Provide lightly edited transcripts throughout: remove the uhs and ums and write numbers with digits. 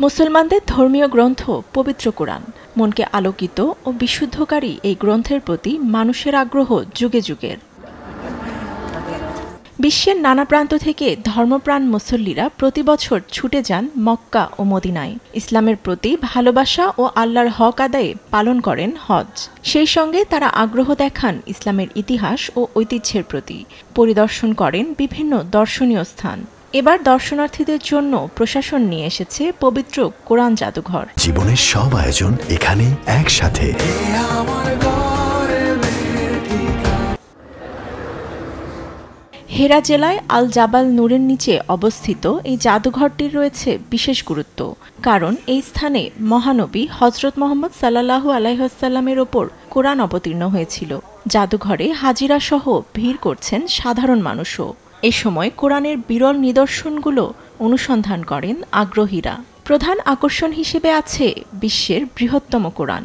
মুসলমানদের ধর্মীয় গ্রন্থ পবিত্র কোরআন। মনকে আলোকিত ও বিশুদ্ধকারী এই গ্রন্থের প্রতি মানুষের আগ্রহ যুগে যুগের। বিশ্বের নানা প্রান্ত থেকে ধর্মপ্রাণ মুসল্লিরা প্রতি বছর ছুটে যান মক্কা ও মদিনায়। ইসলামের প্রতি ভালোবাসা ও আল্লাহর হক আদায়ে পালন করেন হজ। সেই সঙ্গে তারা আগ্রহ দেখান ইসলামের ইতিহাস ও ঐতিহ্যের প্রতি। পরিদর্শন করেন বিভিন্ন দর্শনীয় স্থান। এবার দর্শনার্থীদের জন্য প্রশাসন নিয়ে এসেছে পবিত্র কোরআন জাদুঘর। জীবনের সব আয়োজন এখানে একসাথে। হেরা জেলায় আল জাবাল নূরের নিচে অবস্থিত এই জাদুঘরটির রয়েছে বিশেষ গুরুত্ব। কারণ এই স্থানে মহানবী হযরত মুহাম্মদ সাল্লাল্লাহু আলাইহি ওয়াসাল্লামের ওপর কোরআন অবতীর্ণ হয়েছিল। জাদুঘরে হাজিরা সহ ভিড় করছেন সাধারণ মানুষও। এ সময় কোরআনের বিরল নিদর্শনগুলো অনুসন্ধান করেন আগ্রহীরা। প্রধান আকর্ষণ হিসেবে আছে বিশ্বের বৃহত্তম কোরআন।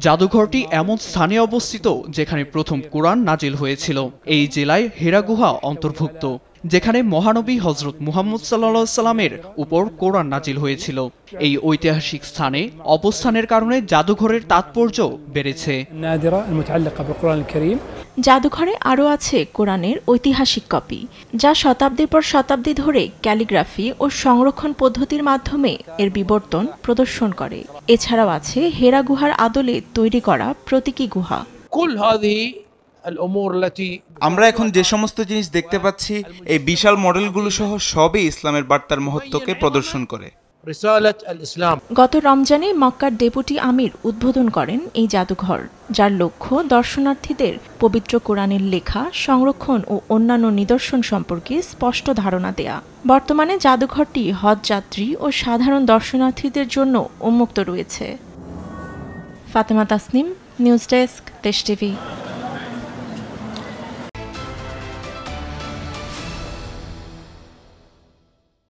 জাদুঘরটি এমন স্থানে অবস্থিত যেখানে প্রথম কোরআন নাজিল হয়েছিল। এই জেলায় হেরা গুহা অন্তর্ভুক্ত, যেখানে মহানবী হযরত মুহাম্মদ সাল্লাল্লাহু আলাইহি সাল্লামের উপর কোরআন নাজিল হয়েছিল। এই ঐতিহাসিক স্থানে অবস্থানের কারণে জাদুঘরের তাৎপর্য বেড়েছে। জাদুঘরে আরও আছে কোরআনের ঐতিহাসিক কপি, যা শতাব্দীর পর শতাব্দী ধরে ক্যালিগ্রাফি ও সংরক্ষণ পদ্ধতির মাধ্যমে এর বিবর্তন প্রদর্শন করে। এছাড়াও আছে হেরা গুহার আদলে তৈরি করা প্রতীকী গুহা। আমরা এখন যে সমস্ত জিনিস দেখতে পাচ্ছি, এই বিশাল মডেলগুলো সহ সবই ইসলামের বার্তার মহত্বকে প্রদর্শন করে। গত রমজানে মক্কার ডেপুটি আমির উদ্বোধন করেন এই জাদুঘর, যার লক্ষ্য দর্শনার্থীদের পবিত্র কোরআনের লেখা, সংরক্ষণ ও অন্যান্য নিদর্শন সম্পর্কে স্পষ্ট ধারণা দেয়া। বর্তমানে জাদুঘরটি হজ যাত্রী ও সাধারণ দর্শনার্থীদের জন্য উন্মুক্ত রয়েছে। ফাতেমা তাসনিম, নিউজ ডেস্ক, দেশ টিভি।